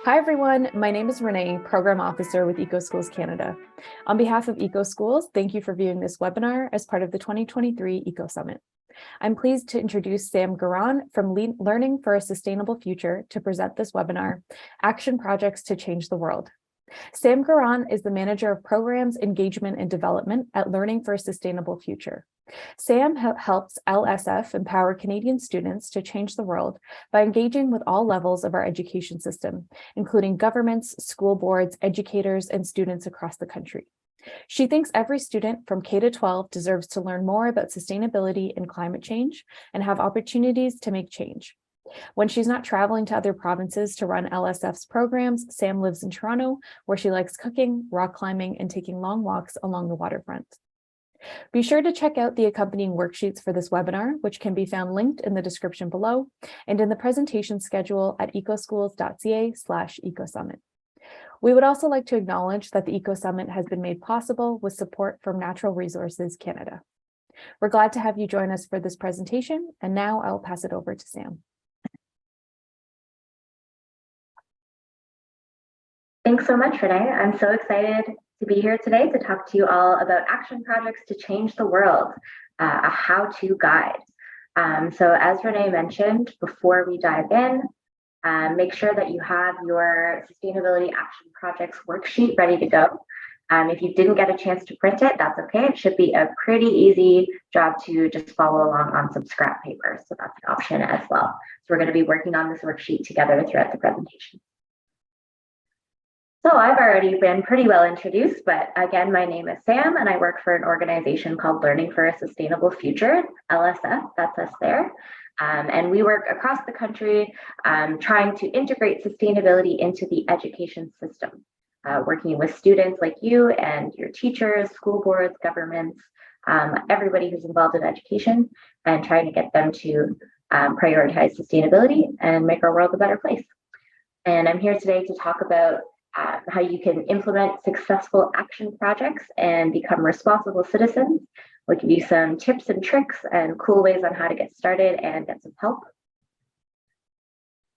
Hi everyone, my name is Renee, Program Officer with EcoSchools Canada. On behalf of EcoSchools, thank you for viewing this webinar as part of the 2023 EcoSummit. I'm pleased to introduce Sam Gawron from Learning for a Sustainable Future to present this webinar, Action Projects to Change the World. Sam Gawron is the Manager of Programs, Engagement and Development at Learning for a Sustainable Future. Sam helps LSF empower Canadian students to change the world by engaging with all levels of our education system, including governments, school boards, educators, and students across the country. She thinks every student from K to 12 deserves to learn more about sustainability and climate change and have opportunities to make change. When she's not traveling to other provinces to run LSF's programs, Sam lives in Toronto, where she likes cooking, rock climbing, and taking long walks along the waterfront. Be sure to check out the accompanying worksheets for this webinar, which can be found linked in the description below and in the presentation schedule at ecoschools.ca/EcoSummit. We would also like to acknowledge that the EcoSummit has been made possible with support from Natural Resources Canada. We're glad to have you join us for this presentation, and now I'll pass it over to Sam. Thanks so much, Renee. I'm so excited to be here today to talk to you all about action projects to change the world, a how-to guide. So as Renee mentioned, before we dive in, make sure that you have your Sustainability Action Projects worksheet ready to go. If you didn't get a chance to print it, that's okay. It should be a pretty easy job to just follow along on some scrap paper. So that's an option as well. So we're going to be working on this worksheet together throughout the presentation. So I've already been pretty well introduced, but again, my name is Sam and I work for an organization called Learning for a Sustainable Future, LSF, that's us there. And we work across the country trying to integrate sustainability into the education system, working with students like you and your teachers, school boards, governments, everybody who's involved in education, and trying to get them to prioritize sustainability and make our world a better place. And I'm here today to talk about how you can implement successful action projects and become responsible citizens. We'll give you some tips and tricks and cool ways on how to get started and get some help.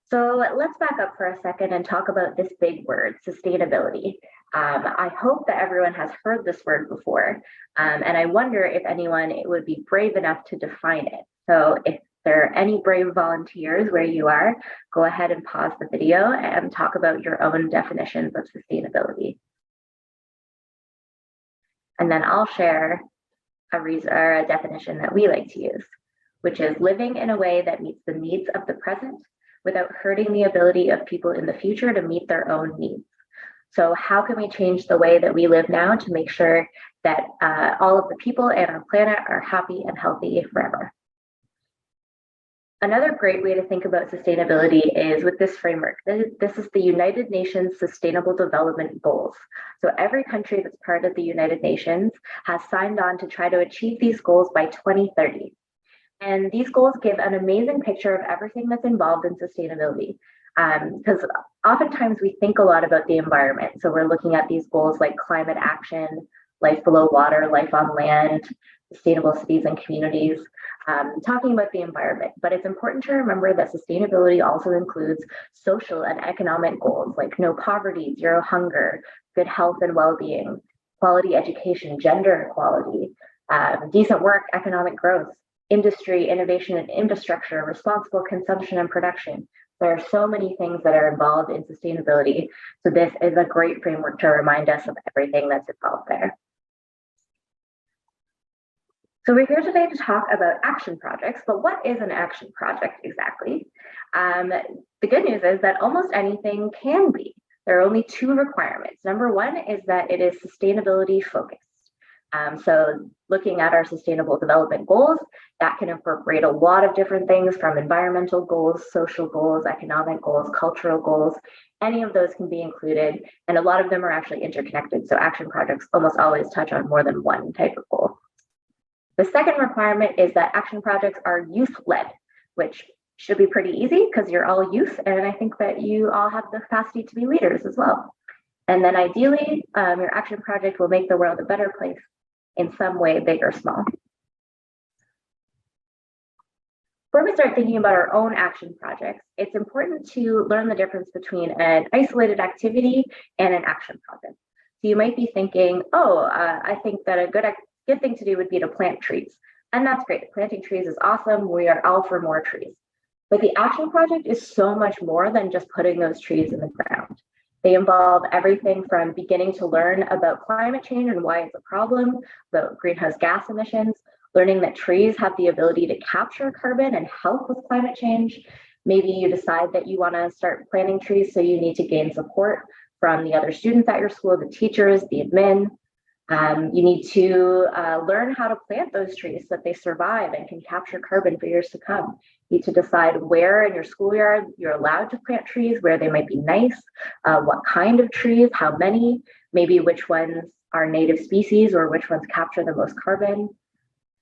So let's back up for a second and talk about this big word, sustainability. I hope that everyone has heard this word before, and I wonder if anyone would be brave enough to define it. So if there are any brave volunteers where you are, go ahead and pause the video and talk about your own definitions of sustainability. And then I'll share a definition that we like to use, which is living in a way that meets the needs of the present without hurting the ability of people in the future to meet their own needs. So how can we change the way that we live now to make sure that all of the people and our planet are happy and healthy forever? Another great way to think about sustainability is with this framework. This is the United Nations Sustainable Development Goals. So every country that's part of the United Nations has signed on to try to achieve these goals by 2030. And these goals give an amazing picture of everything that's involved in sustainability. Because oftentimes we think a lot about the environment. So we're looking at these goals like climate action, life below water, life on land, sustainable cities and communities, talking about the environment. But it's important to remember that sustainability also includes social and economic goals like no poverty, zero hunger, good health and well-being, quality education, gender equality, decent work, economic growth, industry, innovation and infrastructure, responsible consumption and production. There are so many things that are involved in sustainability. So this is a great framework to remind us of everything that's involved there. So we're here today to talk about action projects, but what is an action project exactly? The good news is that almost anything can be. There are only two requirements. Number one is that it is sustainability focused. So looking at our sustainable development goals, that can incorporate a lot of different things from environmental goals, social goals, economic goals, cultural goals. Any of those can be included, and a lot of them are actually interconnected. So action projects almost always touch on more than one type of goal. The second requirement is that action projects are youth-led, which should be pretty easy because you're all youth, and I think that you all have the capacity to be leaders as well. And then ideally, your action project will make the world a better place in some way, big or small. Before we start thinking about our own action projects, it's important to learn the difference between an isolated activity and an action project. So you might be thinking, I think that a good thing to do would be to plant trees. And that's great. Planting trees is awesome. We are all for more trees. But the action project is so much more than just putting those trees in the ground. They involve everything from beginning to learn about climate change and why it's a problem, about greenhouse gas emissions, learning that trees have the ability to capture carbon and help with climate change. Maybe you decide that you want to start planting trees, so you need to gain support from the other students at your school, the teachers, the admin. You need to learn how to plant those trees so that they survive and can capture carbon for years to come. You need to decide where in your schoolyard you're allowed to plant trees, where they might be nice, what kind of trees, how many, maybe which ones are native species or which ones capture the most carbon.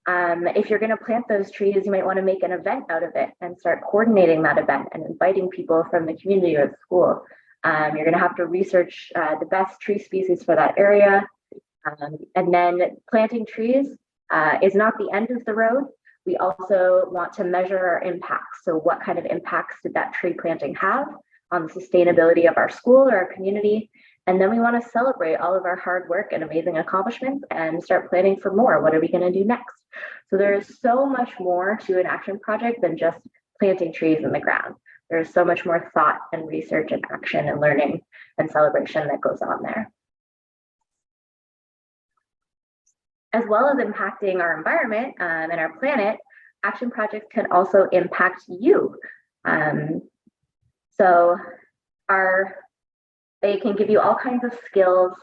If you're going to plant those trees, you might want to make an event out of it and start coordinating that event and inviting people from the community or the school. You're going to have to research the best tree species for that area. And then planting trees is not the end of the road. We also want to measure our impacts. So what kind of impacts did that tree planting have on the sustainability of our school or our community? And then we want to celebrate all of our hard work and amazing accomplishments and start planning for more. What are we going to do next? So there is so much more to an action project than just planting trees in the ground. There's so much more thought and research and action and learning and celebration that goes on there. As well as impacting our environment and our planet, action projects can also impact you. They can give you all kinds of skills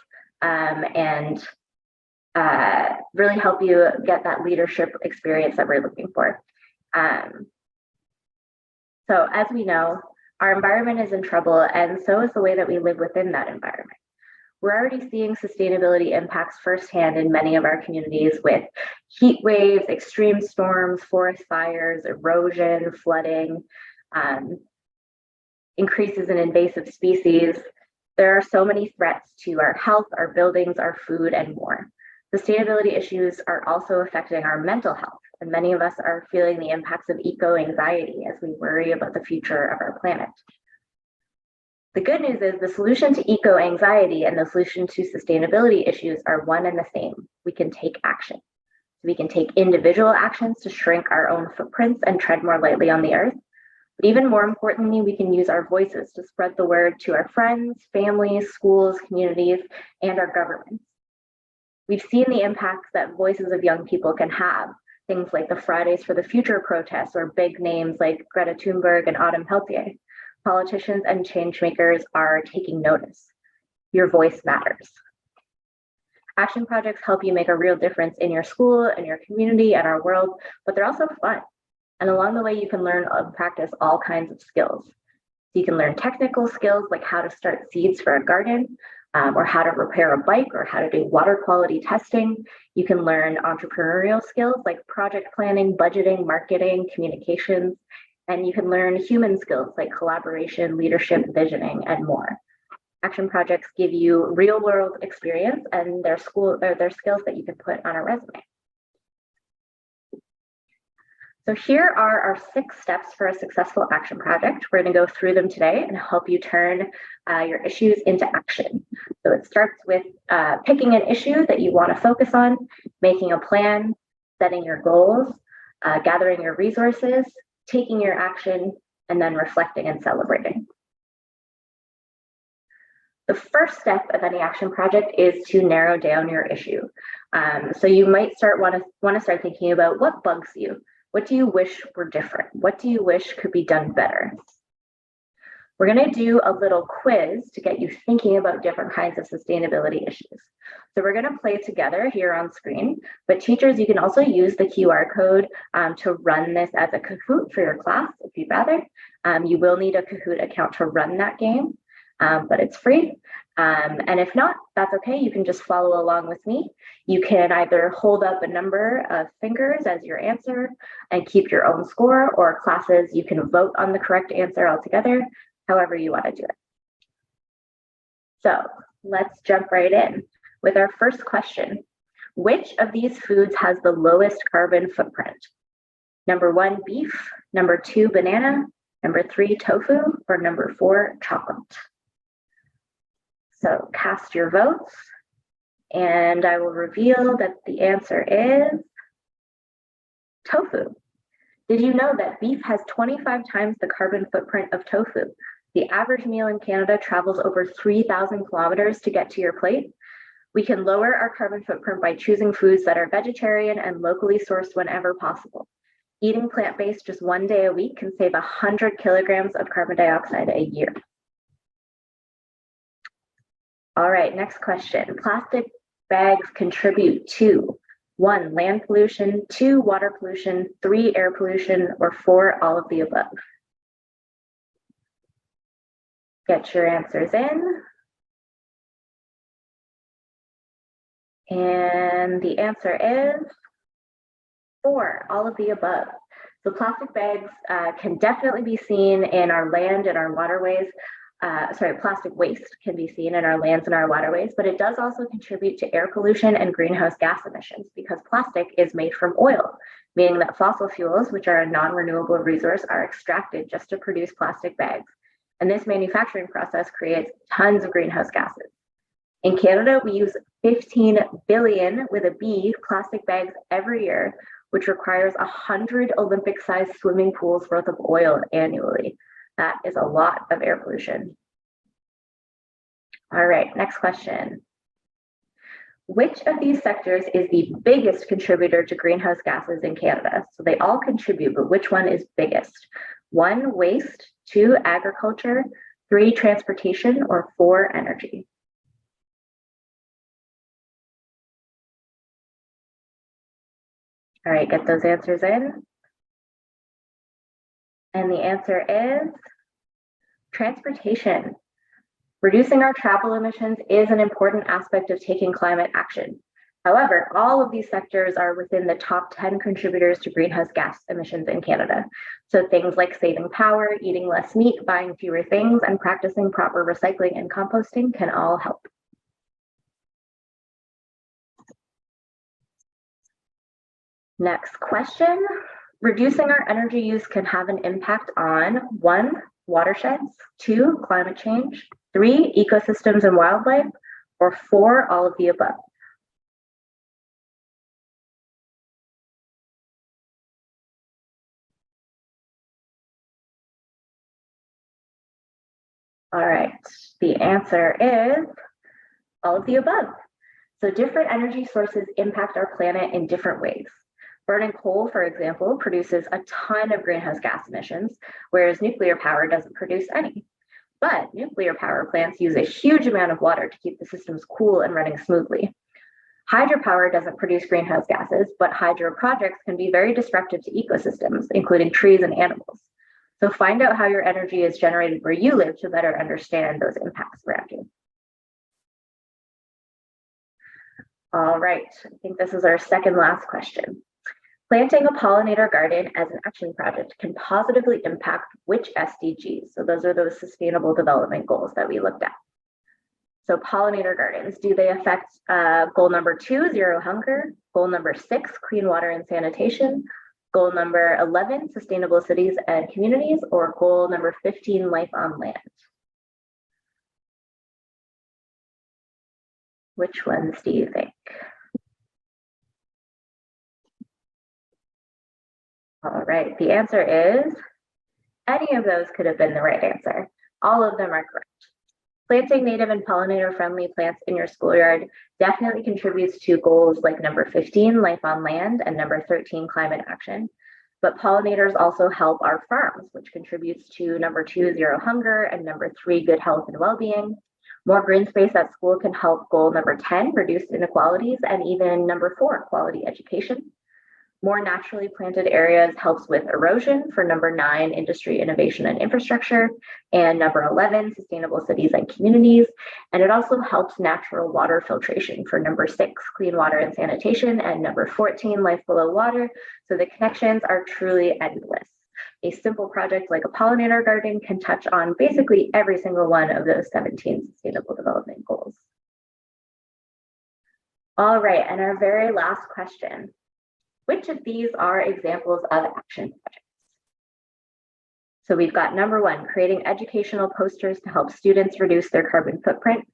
and really help you get that leadership experience that we're looking for. So as we know, our environment is in trouble, and so is the way that we live within that environment. We're already seeing sustainability impacts firsthand in many of our communities with heat waves, extreme storms, forest fires, erosion, flooding, increases in invasive species. There are so many threats to our health, our buildings, our food, and more. Sustainability issues are also affecting our mental health, and many of us are feeling the impacts of eco-anxiety as we worry about the future of our planet. The good news is the solution to eco-anxiety and the solution to sustainability issues are one and the same. We can take action. We can take individual actions to shrink our own footprints and tread more lightly on the earth. But even more importantly, we can use our voices to spread the word to our friends, families, schools, communities, and our governments. We've seen the impacts that voices of young people can have, things like the Fridays for the Future protests or big names like Greta Thunberg and Autumn Peltier. Politicians and change makers are taking notice. Your voice matters. Action projects help you make a real difference in your school, in your community, and our world, but they're also fun. And along the way, you can learn and practice all kinds of skills. You can learn technical skills like how to start seeds for a garden, or how to repair a bike, or how to do water quality testing. You can learn entrepreneurial skills like project planning, budgeting, marketing, communications, and you can learn human skills like collaboration, leadership, visioning, and more. Action projects give you real world experience, and they're skills that you can put on a resume. So here are our 6 steps for a successful action project. We're going to go through them today and help you turn your issues into action. So it starts with picking an issue that you want to focus on, making a plan, setting your goals, gathering your resources, taking your action, and then reflecting and celebrating. The first step of any action project is to narrow down your issue. So you might want to start thinking about what bugs you. What do you wish were different? What do you wish could be done better? We're going to do a little quiz to get you thinking about different kinds of sustainability issues. So we're going to play together here on screen, but teachers, you can also use the QR code to run this as a Kahoot for your class if you'd rather. You will need a Kahoot account to run that game, but it's free. And if not, that's okay. You can just follow along with me. You can either hold up a number of fingers as your answer and keep your own score, or classes, you can vote on the correct answer altogether, however you want to do it. So let's jump right in with our first question. Which of these foods has the lowest carbon footprint? Number 1, beef. number 2, banana, number 3, tofu, or number 4, chocolate? So cast your votes, and I will reveal that the answer is tofu. Did you know that beef has 25 times the carbon footprint of tofu? The average meal in Canada travels over 3,000 kilometers to get to your plate. We can lower our carbon footprint by choosing foods that are vegetarian and locally sourced whenever possible. Eating plant-based just 1 day a week can save 100 kilograms of carbon dioxide a year. All right, next question. Plastic bags contribute to 1, land pollution, 2, water pollution, 3, air pollution, or 4, all of the above. Get your answers in. And the answer is 4, all of the above. So plastic bags can definitely be seen in our land and our waterways. Plastic waste can be seen in our lands and our waterways, but it does also contribute to air pollution and greenhouse gas emissions because plastic is made from oil, meaning that fossil fuels, which are a non-renewable resource, are extracted just to produce plastic bags. And this manufacturing process creates tons of greenhouse gases. In Canada, we use 15 billion with a B plastic bags every year, which requires 100 Olympic-sized swimming pools worth of oil annually. That is a lot of air pollution. All right, next question. Which of these sectors is the biggest contributor to greenhouse gases in Canada? So they all contribute, but which one is biggest? 1, waste, 2, agriculture, 3, transportation, or 4, energy? All right, get those answers in. And the answer is transportation. Reducing our travel emissions is an important aspect of taking climate action. However, all of these sectors are within the top 10 contributors to greenhouse gas emissions in Canada. So things like saving power, eating less meat, buying fewer things, and practicing proper recycling and composting can all help. Next question. Reducing our energy use can have an impact on 1, watersheds, 2, climate change, 3, ecosystems and wildlife, or 4, all of the above. All right, the answer is all of the above. So different energy sources impact our planet in different ways. Burning coal, for example, produces a ton of greenhouse gas emissions, whereas nuclear power doesn't produce any. But nuclear power plants use a huge amount of water to keep the systems cool and running smoothly. Hydropower doesn't produce greenhouse gases, but hydro projects can be very disruptive to ecosystems, including trees and animals. So find out how your energy is generated where you live to better understand those impacts around you. All right, I think this is our second last question. Planting a pollinator garden as an action project can positively impact which SDGs? So those are those sustainable development goals that we looked at. So pollinator gardens, do they affect goal number 2, zero hunger, goal number 6, clean water and sanitation, goal number 11, sustainable cities and communities, or goal number 15, life on land? Which ones do you think? All right, the answer is any of those could have been the right answer. All of them are correct. Planting native and pollinator-friendly plants in your schoolyard definitely contributes to goals like number 15, life on land, and number 13, climate action. But pollinators also help our farms, which contributes to number 2, zero hunger, and number 3, good health and well-being. More green space at school can help goal number 10, reduce inequalities, and even number 4, quality education. More naturally planted areas helps with erosion for number 9, industry, innovation, and infrastructure, and number 11, sustainable cities and communities. And it also helps natural water filtration for number 6, clean water and sanitation, and number 14, life below water. So the connections are truly endless. A simple project like a pollinator garden can touch on basically every single one of those 17 sustainable development goals. All right, and our very last question. Which of these are examples of action projects? So we've got number 1, creating educational posters to help students reduce their carbon footprint.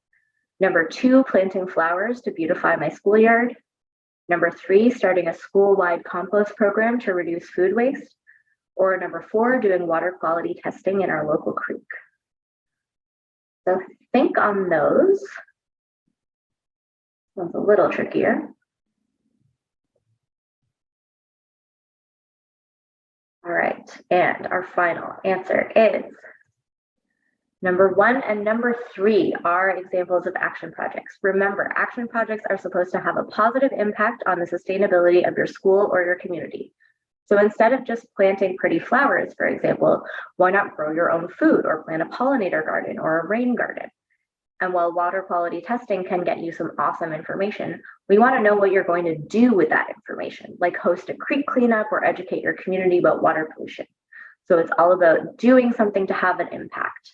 Number 2, planting flowers to beautify my schoolyard. Number 3, starting a school-wide compost program to reduce food waste. Or number 4, doing water quality testing in our local creek. So think on those. One's a little trickier. All right, and our final answer is number 1 and number 3 are examples of action projects. Remember, action projects are supposed to have a positive impact on the sustainability of your school or your community. So instead of just planting pretty flowers, for example, why not grow your own food or plant a pollinator garden or a rain garden? And while water quality testing can get you some awesome information, we want to know what you're going to do with that information, like host a creek cleanup or educate your community about water pollution. So it's all about doing something to have an impact.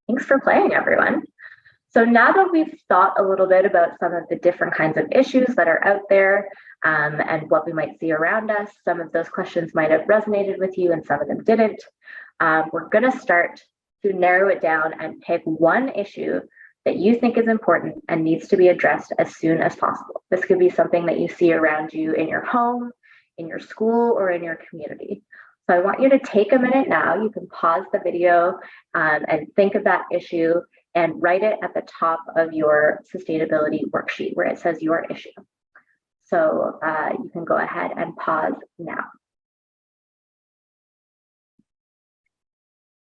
Thanks for playing, everyone. So now that we've thought a little bit about some of the different kinds of issues that are out there and what we might see around us, some of those questions might have resonated with you and some of them didn't. We're going to start to narrow it down and pick one issue that you think is important and needs to be addressed as soon as possible. This could be something that you see around you in your home, in your school, or in your community. So I want you to take a minute now. You can pause the video and think of that issue and write it at the top of your sustainability worksheet where it says your issue. So you can go ahead and pause now.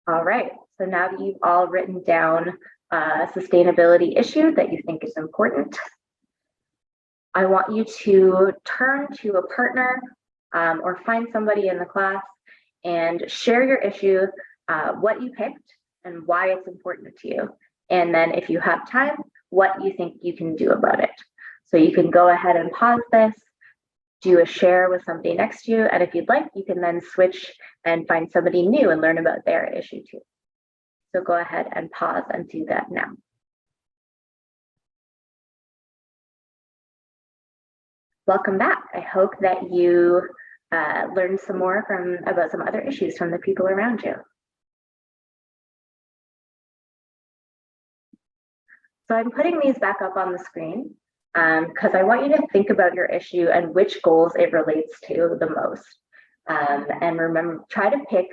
All right, so now that you've all written down a sustainability issue that you think is important, I want you to turn to a partner or find somebody in the class and share your issue, what you picked and why it's important to you. And then if you have time, what you think you can do about it. So you can go ahead and pause this, do a share with somebody next to you. And if you'd like, you can then switch and find somebody new and learn about their issue too. So go ahead and pause and do that now. Welcome back. I hope that you learned some more about some other issues from the people around you. So I'm putting these back up on the screen because I want you to think about your issue and which goals it relates to the most. And remember, try to pick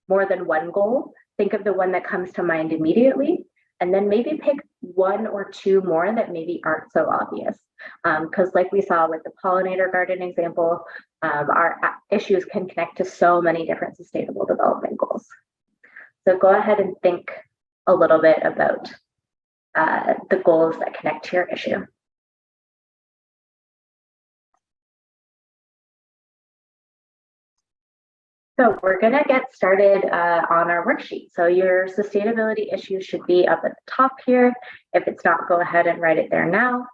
more than one goal. Think of the one that comes to mind immediately, and then maybe pick one or two more that maybe aren't so obvious. Because like we saw with the pollinator garden example, our issues can connect to so many different sustainable development goals. So go ahead and think a little bit about the goals that connect to your issue. So we're going to get started on our worksheet. So your sustainability issue should be up at the top here. If it's not, go ahead and write it there now.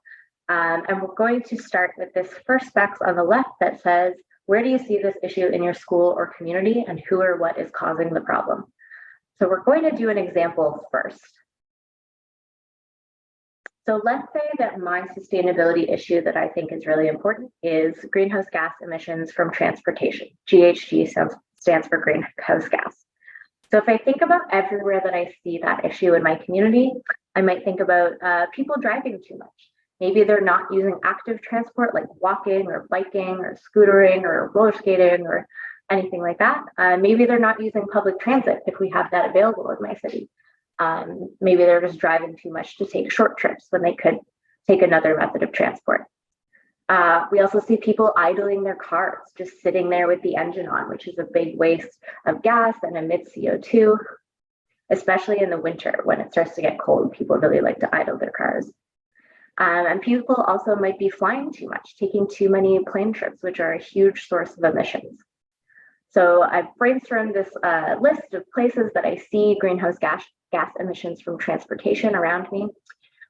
And we're going to start with this first box on the left that says, where do you see this issue in your school or community, and who or what is causing the problem? So we're going to do an example first. So let's say that my sustainability issue that I think is really important is greenhouse gas emissions from transportation. GHG stands for greenhouse gas. So if I think about everywhere that I see that issue in my community, I might think about people driving too much. Maybe they're not using active transport like walking or biking or scootering or roller skating or anything like that. Maybe they're not using public transit if we have that available in my city. Maybe they're just driving too much to take short trips when they could take another method of transport. We also see people idling their cars, just sitting there with the engine on, which is a big waste of gas and emits CO2, especially in the winter when it starts to get cold. People really like to idle their cars. And people also might be flying too much, taking too many plane trips, which are a huge source of emissions. So I've brainstormed this list of places that I see greenhouse gas emissions from transportation around me.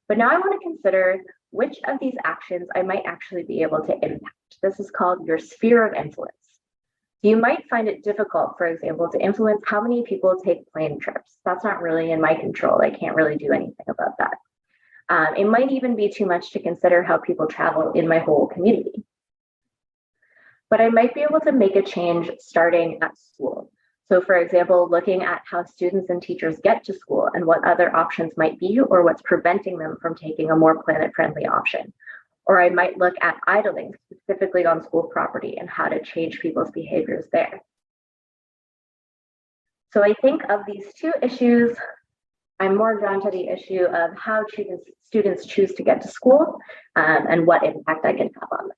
But now I want to consider which of these actions I might actually be able to impact. This is called your sphere of influence. You might find it difficult, for example, to influence how many people take plane trips. That's not really in my control. I can't really do anything about that. It might even be too much to consider how people travel in my whole community. but I might be able to make a change starting at school. So for example, looking at how students and teachers get to school and what other options might be, or what's preventing them from taking a more planet-friendly option. Or I might look at idling specifically on school property and how to change people's behaviors there. So I think of these two issues, I'm more drawn to the issue of how students choose to get to school and what impact I can have on them.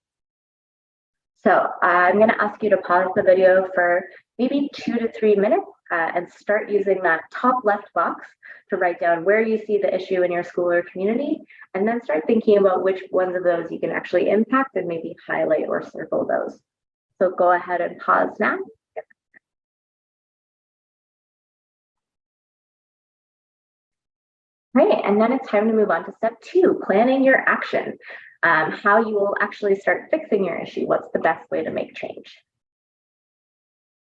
So I'm going to ask you to pause the video for maybe 2 to 3 minutes and start using that top left box to write down where you see the issue in your school or community, and then start thinking about which ones of those you can actually impact and maybe highlight or circle those. So go ahead and pause now. Right, and then it's time to move on to step 2, planning your action. How you will actually start fixing your issue. What's the best way to make change?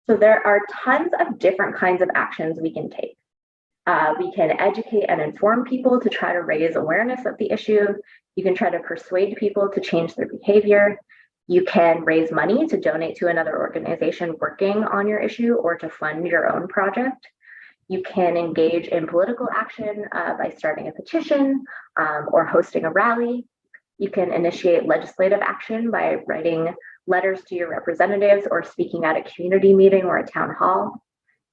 So there are tons of different kinds of actions we can take. We can educate and inform people to try to raise awareness of the issue. You can try to persuade people to change their behavior. You can raise money to donate to another organization working on your issue or to fund your own project. You can engage in political action by starting a petition or hosting a rally. You can initiate legislative action by writing letters to your representatives or speaking at a community meeting or a town hall.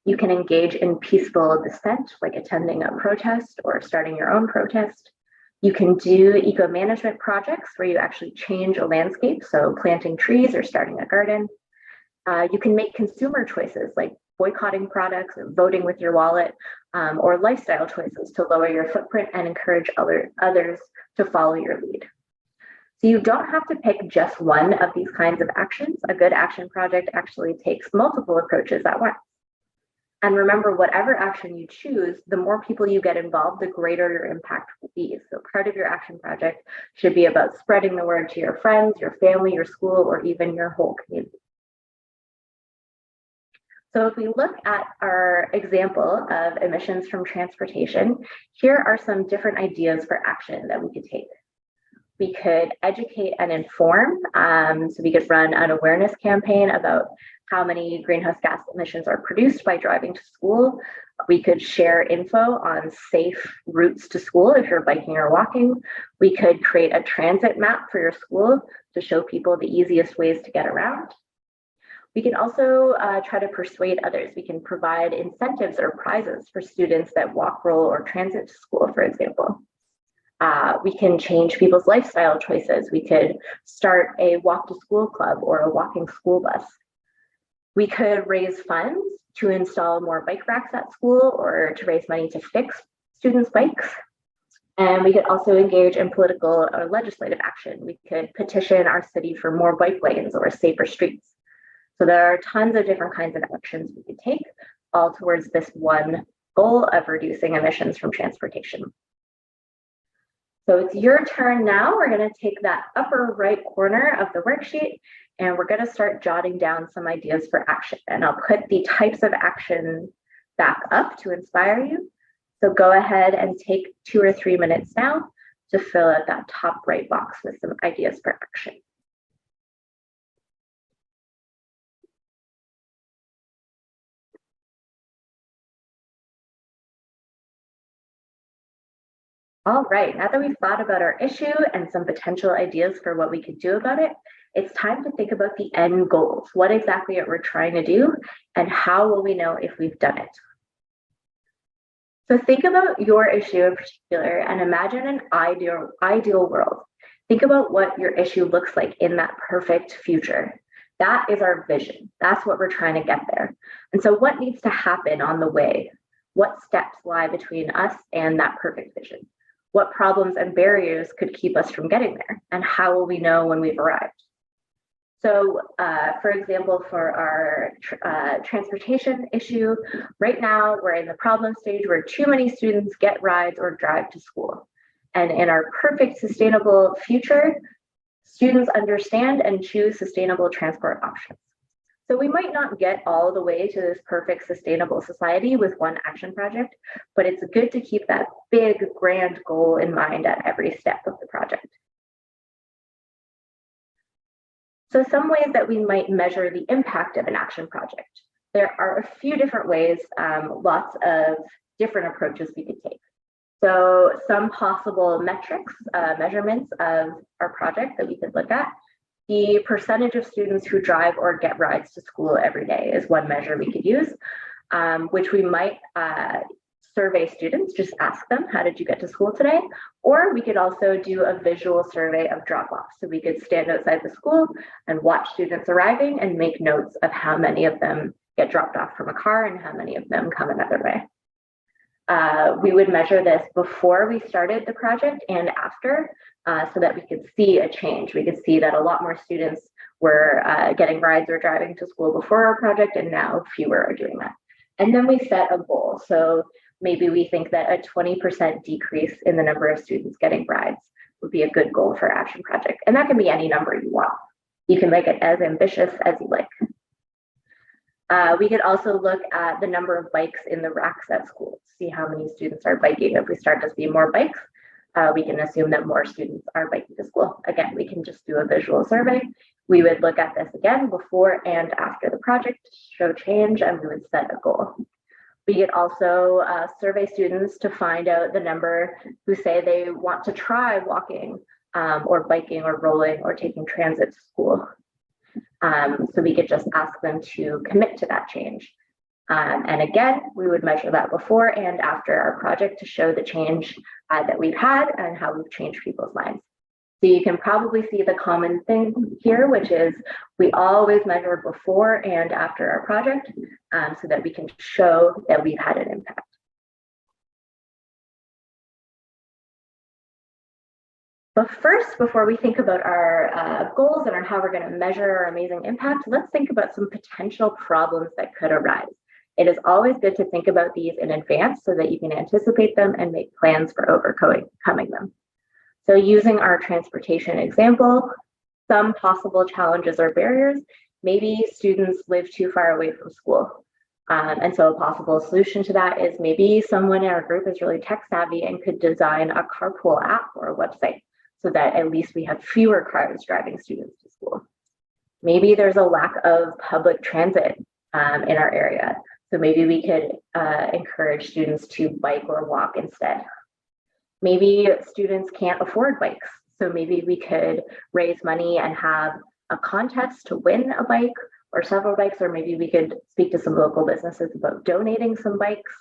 You can engage in peaceful dissent, like attending a protest or starting your own protest. You can do eco-management projects where you actually change a landscape, so planting trees or starting a garden. You can make consumer choices like boycotting products, or voting with your wallet, or lifestyle choices to lower your footprint and encourage others to follow your lead. So you don't have to pick just one of these kinds of actions. A good action project actually takes multiple approaches at once. And remember, whatever action you choose, the more people you get involved, the greater your impact will be. So part of your action project should be about spreading the word to your friends, your family, your school, or even your whole community. So if we look at our example of emissions from transportation, here are some different ideas for action that we could take. We could educate and inform. So we could run an awareness campaign about how many greenhouse gas emissions are produced by driving to school. We could share info on safe routes to school if you're biking or walking. We could create a transit map for your school to show people the easiest ways to get around. We can also try to persuade others. We can provide incentives or prizes for students that walk, roll, or transit to school, for example. We can change people's lifestyle choices. We could start a walk to school club or a walking school bus. We could raise funds to install more bike racks at school or to raise money to fix students' bikes. And we could also engage in political or legislative action. We could petition our city for more bike lanes or safer streets. So there are tons of different kinds of actions we could take, all towards this one goal of reducing emissions from transportation. So it's your turn now. We're going to take that upper right corner of the worksheet and we're going to start jotting down some ideas for action. And I'll put the types of action back up to inspire you. So go ahead and take 2 or 3 minutes now to fill out that top right box with some ideas for action. All right, now that we've thought about our issue and some potential ideas for what we could do about it, it's time to think about the end goals. What exactly are we trying to do and how will we know if we've done it? So think about your issue in particular and imagine an ideal world. Think about what your issue looks like in that perfect future. That is our vision. That's what we're trying to get there. And so what needs to happen on the way? What steps lie between us and that perfect vision? What problems and barriers could keep us from getting there? And how will we know when we've arrived? So, for example, for our transportation issue, right now we're in the problem stage where too many students get rides or drive to school. And in our perfect sustainable future, students understand and choose sustainable transport options. So we might not get all the way to this perfect sustainable society with one action project, but it's good to keep that big grand goal in mind at every step of the project. So some ways that we might measure the impact of an action project. There are a few different ways, lots of different approaches we could take. So some possible metrics, measurements of our project that we could look at. The percentage of students who drive or get rides to school every day is one measure we could use, which we might survey students, just ask them, how did you get to school today? Or we could also do a visual survey of drop-off. So we could stand outside the school and watch students arriving and make notes of how many of them get dropped off from a car and how many of them come another way. We would measure this before we started the project and after, so that we could see a change. We could see that a lot more students were getting rides or driving to school before our project, and now fewer are doing that. And then we set a goal. So maybe we think that a 20% decrease in the number of students getting rides would be a good goal for action project. And that can be any number you want. You can make it as ambitious as you like. We could also look at the number of bikes in the racks at school, see how many students are biking. If we start to see more bikes, we can assume that more students are biking to school. Again, we can just do a visual survey. We would look at this again before and after the project to show change, and we would set a goal. We could also survey students to find out the number who say they want to try walking or biking or rolling or taking transit to school. So we could just ask them to commit to that change. And again, we would measure that before and after our project to show the change that we've had and how we've changed people's lives. So you can probably see the common thing here, which is we always measure before and after our project so that we can show that we've had an impact. But first, before we think about our goals and how we're going to measure our amazing impact, let's think about some potential problems that could arise. It is always good to think about these in advance so that you can anticipate them and make plans for overcoming them. So using our transportation example, some possible challenges or barriers, maybe students live too far away from school. And so a possible solution to that is maybe someone in our group is really tech savvy and could design a carpool app or a website so that at least we have fewer cars driving students to school. Maybe there's a lack of public transit in our area. So maybe we could encourage students to bike or walk instead. Maybe students can't afford bikes. So maybe we could raise money and have a contest to win a bike or several bikes, or maybe we could speak to some local businesses about donating some bikes.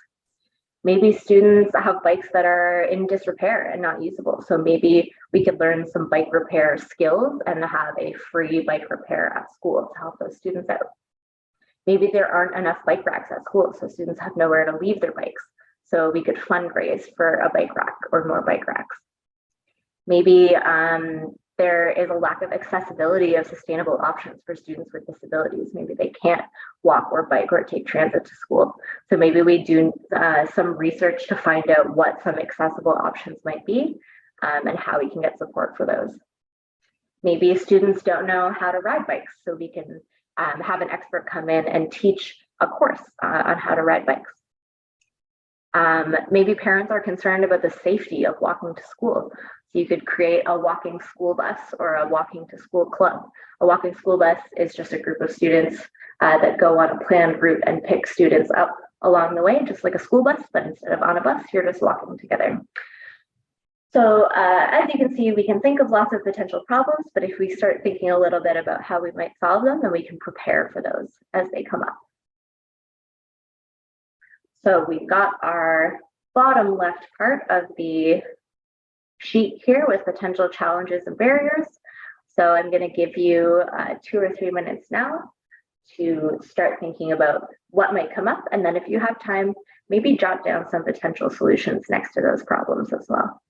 Maybe students have bikes that are in disrepair and not usable. So maybe we could learn some bike repair skills and have a free bike repair at school to help those students out. Maybe there aren't enough bike racks at school, so students have nowhere to leave their bikes. So we could fundraise for a bike rack or more bike racks. Maybe there is a lack of accessibility of sustainable options for students with disabilities. Maybe they can't walk or bike or take transit to school. So maybe we do some research to find out what some accessible options might be and how we can get support for those. Maybe students don't know how to ride bikes, so we can have an expert come in and teach a course on how to ride bikes. Maybe parents are concerned about the safety of walking to school. So you could create a walking school bus or a walking to school club. A walking school bus is just a group of students that go on a planned route and pick students up along the way, just like a school bus, but instead of on a bus, you're just walking together. So as you can see, we can think of lots of potential problems, but if we start thinking a little bit about how we might solve them, then we can prepare for those as they come up. So we've got our bottom left part of the sheet here with potential challenges and barriers. So I'm going to give you 2 or 3 minutes now to start thinking about what might come up. And then if you have time, maybe jot down some potential solutions next to those problems as well.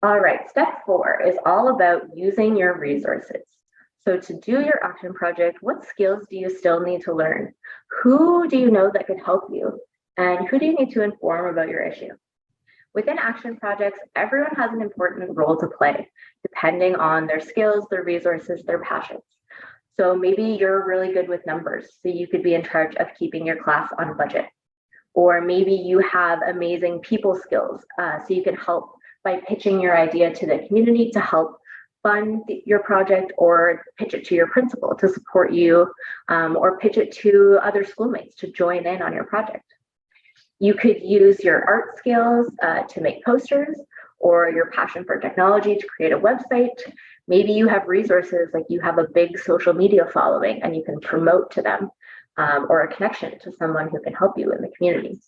All right, step 4 is all about using your resources. So to do your action project, what skills do you still need to learn? Who do you know that could help you? And who do you need to inform about your issue? Within action projects, everyone has an important role to play, depending on their skills, their resources, their passions. So maybe you're really good with numbers, so you could be in charge of keeping your class on budget. Or maybe you have amazing people skills, so you can help by pitching your idea to the community to help fund your project, or pitch it to your principal to support you, or pitch it to other schoolmates to join in on your project. You could use your art skills to make posters, or your passion for technology to create a website. Maybe you have resources, like you have a big social media following and you can promote to them, or a connection to someone who can help you in the community.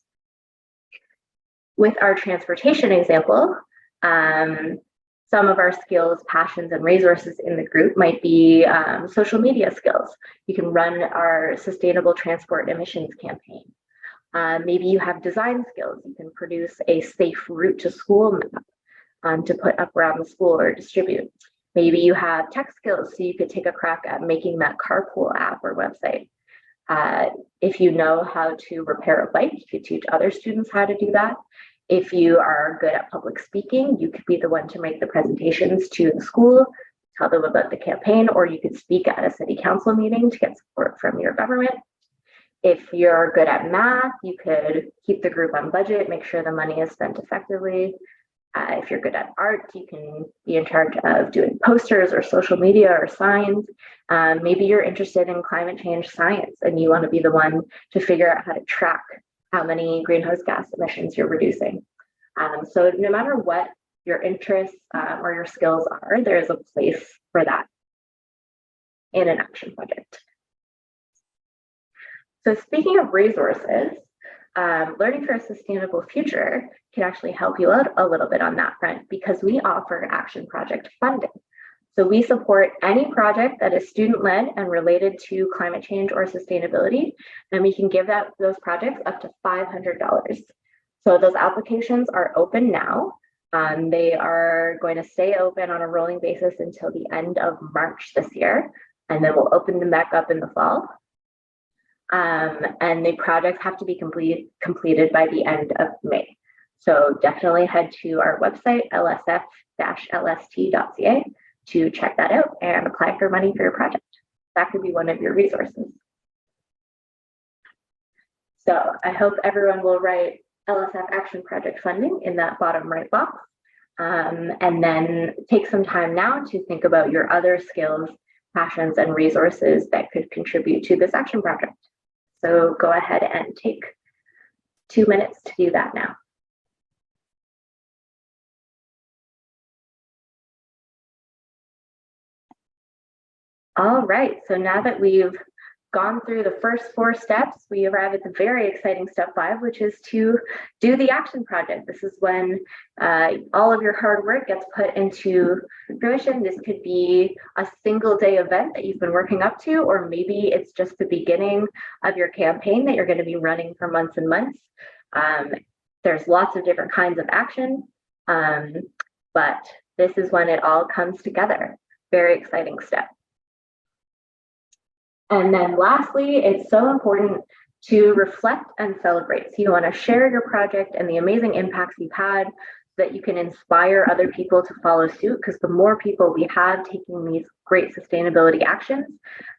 With our transportation example, some of our skills, passions, and resources in the group might be social media skills. You can run our sustainable transport emissions campaign. Maybe you have design skills. You can produce a safe route to school map to put up around the school or distribute. Maybe you have tech skills, so you could take a crack at making that carpool app or website. If you know how to repair a bike, you could teach other students how to do that. If you are good at public speaking, you could be the one to make the presentations to the school, tell them about the campaign, or you could speak at a city council meeting to get support from your government. If you're good at math, you could keep the group on budget, make sure the money is spent effectively. If you're good at art, you can be in charge of doing posters or social media or signs. Maybe you're interested in climate change science and you want to be the one to figure out how to track how many greenhouse gas emissions you're reducing. So no matter what your interests or your skills are, there is a place for that in an action project. So speaking of resources, Learning for a Sustainable Future can actually help you out a little bit on that front, because we offer action project funding. So we support any project that is student-led and related to climate change or sustainability, and we can give those projects up to $500. So those applications are open now. They are going to stay open on a rolling basis until the end of March this year, and then we'll open them back up in the fall. And the projects have to be completed by the end of May. So definitely head to our website, lsf-lst.ca, to check that out and apply for money for your project. That could be one of your resources. So I hope everyone will write LSF Action Project funding in that bottom right box, and then take some time now to think about your other skills, passions, and resources that could contribute to this action project. So go ahead and take 2 minutes to do that now. All right, so now that we've gone through the first 4 steps, we arrive at the very exciting step 5, which is to do the action project. This is when all of your hard work gets put into fruition. This could be a single day event that you've been working up to, or maybe it's just the beginning of your campaign that you're going to be running for months and months. There's lots of different kinds of action, but this is when it all comes together. Very exciting step. And then lastly, it's so important to reflect and celebrate. So you want to share your project and the amazing impacts you've had, so that you can inspire other people to follow suit, because the more people we have taking these great sustainability actions,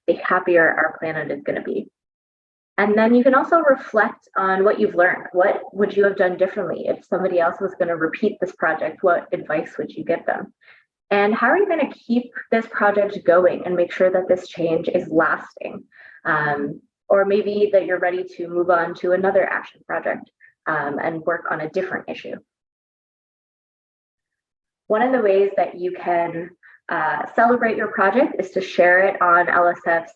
the happier our planet is going to be. And then you can also reflect on what you've learned. What would you have done differently if somebody else was going to repeat this project? What advice would you give them? And how are you going to keep this project going and make sure that this change is lasting? Or maybe that you're ready to move on to another action project and work on a different issue. One of the ways that you can celebrate your project is to share it on LSF's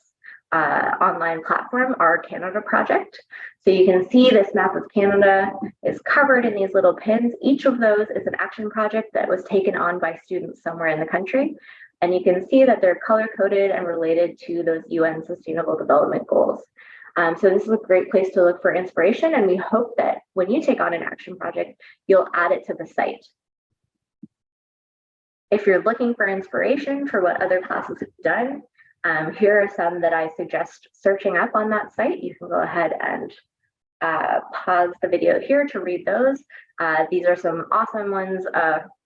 online platform, our Canada project. So you can see this map of Canada is covered in these little pins. Each of those is an action project that was taken on by students somewhere in the country. And you can see that they're color-coded and related to those UN Sustainable Development Goals. So this is a great place to look for inspiration, and we hope that when you take on an action project, you'll add it to the site. If you're looking for inspiration for what other classes have done, here are some that I suggest searching up on that site. You can go ahead and pause the video here to read those. These are some awesome ones,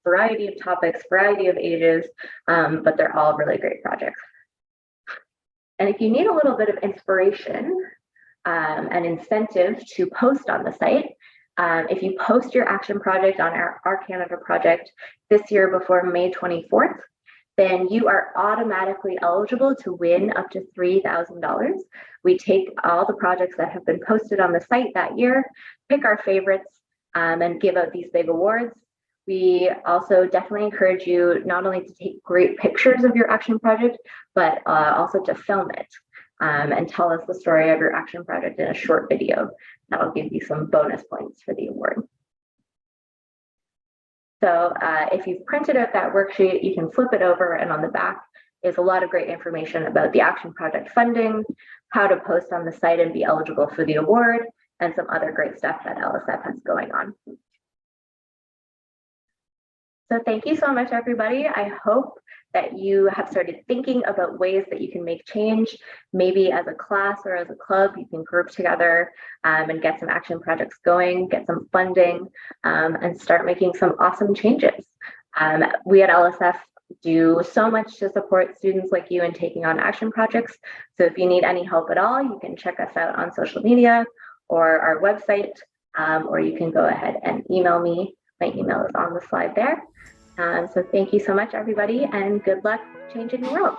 variety of topics, variety of ages, but they're all really great projects. And if you need a little bit of inspiration, an incentive to post on the site. If you post your action project on our Canada project this year before May 24th, then you are automatically eligible to win up to $3,000. We take all the projects that have been posted on the site that year, pick our favorites, and give out these big awards. We also definitely encourage you not only to take great pictures of your action project, but also to film it and tell us the story of your action project in a short video. That'll give you some bonus points for the award. So if you've printed out that worksheet, you can flip it over, and on the back is a lot of great information about the action project funding, how to post on the site and be eligible for the award, and some other great stuff that LSF has going on. So thank you so much, everybody. I hope that you have started thinking about ways that you can make change. Maybe as a class or as a club, you can group together and get some action projects going, get some funding, and start making some awesome changes. We at LSF do so much to support students like you in taking on action projects. So if you need any help at all, you can check us out on social media or our website, or you can go ahead and email me. My email is on the slide there. So thank you so much, everybody, and good luck changing the world.